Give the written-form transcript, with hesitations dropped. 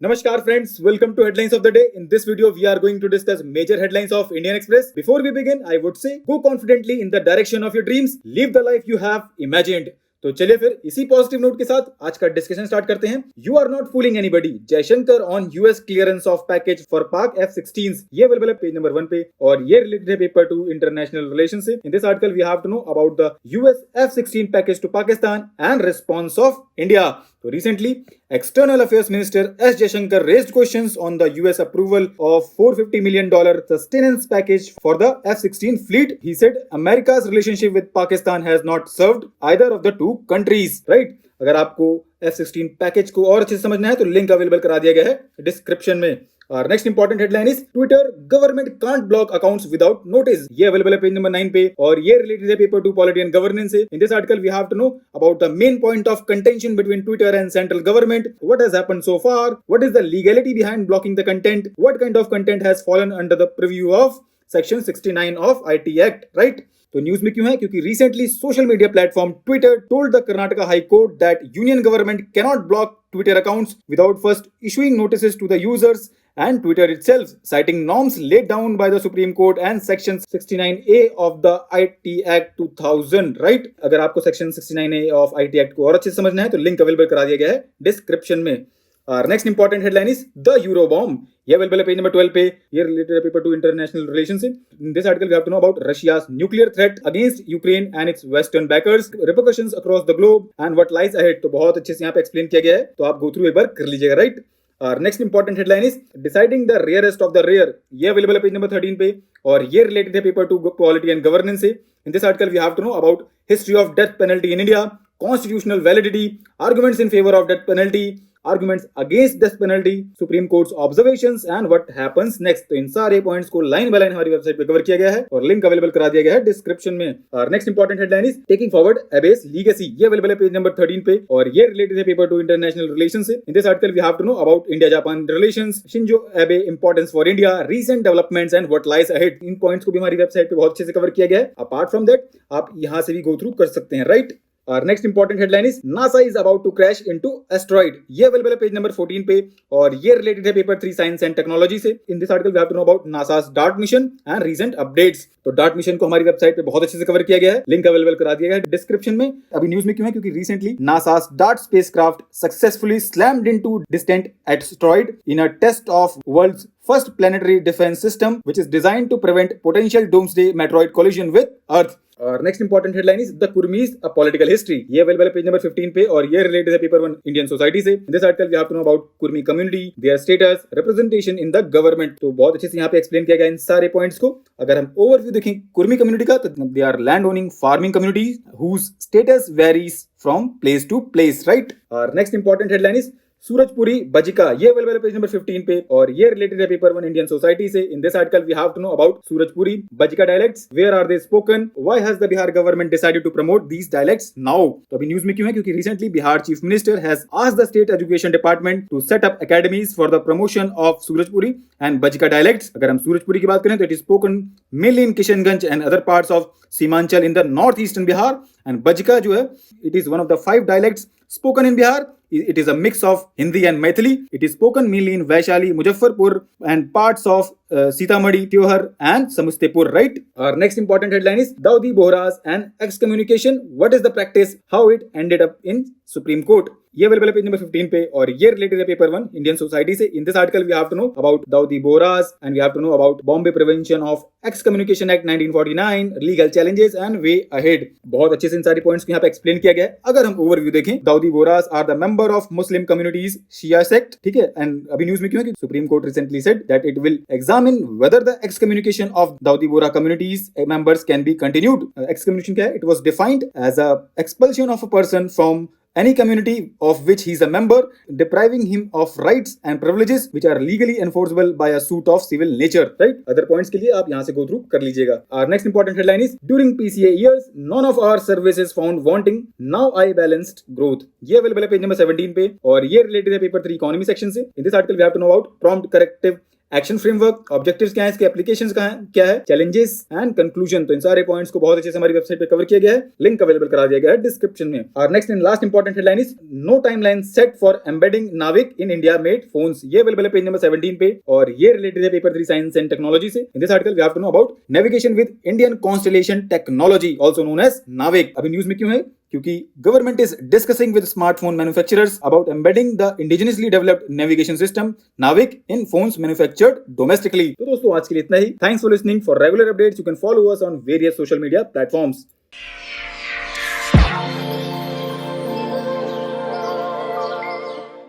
Namaskar friends, welcome to Headlines of the Day. In this video, we are going to discuss major headlines of Indian Express. Before we begin, I would say go confidently in the direction of your dreams. Live the life you have imagined. तो चलिए फिर इसी positive note के साथ आज का discussion start करते हैं। You are not fooling anybody, Jaishankar on US clearance of package for Pak F-16। ये अवेलेबल है पेज नंबर 1 पे और ये रिलेटेड है पेपर 2 इंटरनेशनल रिलेशन से। In this article we have to know about the US F-16 package to Pakistan and response of India. So recently, External Affairs Minister S. Jaishankar raised questions on the US approval of $450 million sustenance package for the F-16 fleet. He said America's relationship with Pakistan has not served either of the two countries. Right? अगर आपको F-16 package को और अच्छे से समझना है तो link available करा दिया गया है डिस्क्रिप्शन में। और next important headline is Twitter government can't block accounts without notice. ये अवेलेबल है पेज नंबर 9 पे और ये रिलेटेड है पेपर 2 पॉलिटी एंड गवर्नेंस से। In this article we have to know about the main point of contention between Twitter and central government, what has happened so far, what is the legality behind blocking the content, what kind of content has fallen under the preview of section 69 of IT act. Right, तो news में क्यों है? क्योंकि recently social media platform Twitter told the Karnataka high court that union government cannot block Twitter accounts without first issuing notices to the users and Twitter itself, citing norms laid down by the Supreme Court and Section 69A of the IT Act 2000, right? अगर आपको Section 69A of IT Act को और अच्छे से समझना है तो link available करा दिया गया है डिस्क्रिप्शन में। और next important headline is the euro bomb. ये अवेलेबल है पेज नंबर 12 पे। ये रिलेटेड है पेपर 2 इंटरनेशनल रिलेशन से। In this article we have to know about Russia's nuclear threat against Ukraine and its western backers, repercussions across the globe and what lies ahead. तो बहुत अच्छे से यहाँ पे एक्सप्लेन किया गया है, तो आप गो थ्रू एक बार कर लीजिएगा। राइट, और next important headline is deciding the rarest of the rare. ये अवेलेबल है पेज नंबर 13 पे और ये रिलेटेड है पेपर 2 पॉलिटी एंड गवर्नेंस से। In this article we have to know about history of death penalty in India, constitutional validity, arguments in favour of death penalty, arguments against death penalty, supreme court's observations and what happens next. तो इन सारे points को line by line हमारी website पे cover किया गया है और लिंक अवेलेबल करा दिया गया है डिस्क्रिप्शन में। और next important headline is taking forward Abyss legacy. ये अवेलेबल है पेज नंबर 13 पे और ये रिलेटेड है पेपर 2 इंटरनेशनल रिलेशन से। In this article we have to know about India Japan relations, Shinzo Abe importance for India, recent developments and what lies ahead. इन points को भी हमारी वेबसाइट पे बहुत अच्छे से कवर किया गया है। अपार्ट फ्रॉम दैट आप यहां से भी गो थ्रू कर सकते हैं। राइट, और next important headline is NASA is about to crash into asteroid. ये अवेलेबल है पेज नंबर 14 पे और ये रिलेटेड है पेपर 3 साइंस एंड टेक्नोलॉजी से। In this article we have to know about NASA's DART mission and recent updates. तो DART mission को हमारी वेबसाइट पे बहुत अच्छे से कवर किया गया है, लिंक अवेलेबल करा दिया गया है डिस्क्रिप्शन में। अभी न्यूज में क्यों है? क्योंकि recently NASA's DART spacecraft successfully slammed into distant asteroid in a test of world's first planetary defense system which is designed to prevent potential doomsday meteoroid collision with earth। और next important headline is the Kurmis a political history. ये available है page number 15 पे और ये related है paper 1 Indian society से। In this article we have to know about Kurmi community, their status, representation in the government. तो बहुत अच्छे से यहाँ पे एक्सप्लेन किया गया इन सारे पॉइंट्स को। अगर हम ओवरव्यू देखें कुर्मी कम्युनिटी का तो they are land owning farming communities whose status varies from place to place. Right, और next important headline is Surjapuri Bajjika. ये अवेलेबल है पेज नंबर 15 पे और ये रिलेटेड है पेपर 1 इंडियन सोसाइटी से। In this article we have to know about Surjapuri Bajjika dialects, where are they spoken, why has the Bihar government decided to promote these dialects now. तो अभी news में क्यों है? क्योंकि recently Bihar chief minister has asked the state education department to set up academies for the promotion of Surjapuri and Bajjika dialects. अगर हम सूरजपुरी की बात करें तो it is spoken mainly in Kishanganj and other parts of Seemanchal in the north eastern Bihar, and Bajjika जो है it is one of the 5 dialects spoken in Bihar. It is a mix of Hindi and Maithili. It is spoken mainly in Vaishali, Muzaffarpur and parts of Sitamarhi, Tiohar and Samastipur. Right? Our next important headline is Dawoodi Bohras and excommunication. What is the practice? How it ended up in Supreme Court? ये available है page number 15 पे और ये related है paper 1 Indian society से। In this article we have to know about Dawoodi Bohras and we have to know about Bombay prevention of excommunication act 1949, legal challenges and way ahead. बहुत अच्छे से इन सारी पॉइंट्स को यहाँ पे एक्सप्लेन किया गया है। अगर हम ओवरव्यू देखें, Dawoodi Bohras are the member of Muslim communities Shia sect. ठीक है, एंड अभी न्यूज में क्यों है? Supreme Court recently said that it will examine whether the excommunication of Dawoodi Bohra communities members can be continued. Excommunication क्या है? It was defined as a expulsion of a person from any community of which he is a member, depriving him of rights and privileges which are legally enforceable by a suit of civil nature. Right? Other points के लिए आप यहाँ से go through कर लीजिएगा। Our next important headline is during PCA years, none of our services found wanting. Now I balanced growth. ये available है page number 17 पे और ये related है पेपर 3 इकोनॉमी सेक्शन से। In this article we have to know about prompt corrective action framework, objectives क्या है, इसके एप्लीकेशंस क्या है, चैलेंजेस एंड कंक्लूजन। तो इन सारे पॉइंट्स को बहुत अच्छे से हमारी वेबसाइट पे कवर किया गया है, लिंक अवेलेबल करा दिया गया है डिस्क्रिप्शन में। और next and last important headline is no timeline set for embedding NavIC in India made phones. ये अवेलेबल है पेज नंबर 17 पे और ये रिलेटेड है पेपर 3 साइंस एंड टेक्नोलॉजी से। In this article we have to know about navigation with Indian constellation technology, also known as NavIC. अभी news में क्यों है? क्योंकि government is discussing with smartphone manufacturers about embedding the indigenously developed navigation system NavIC in phones manufactured domestically. तो दोस्तों आज के लिए इतना ही। Thanks for listening. For regular updates you can follow us on various social media platforms.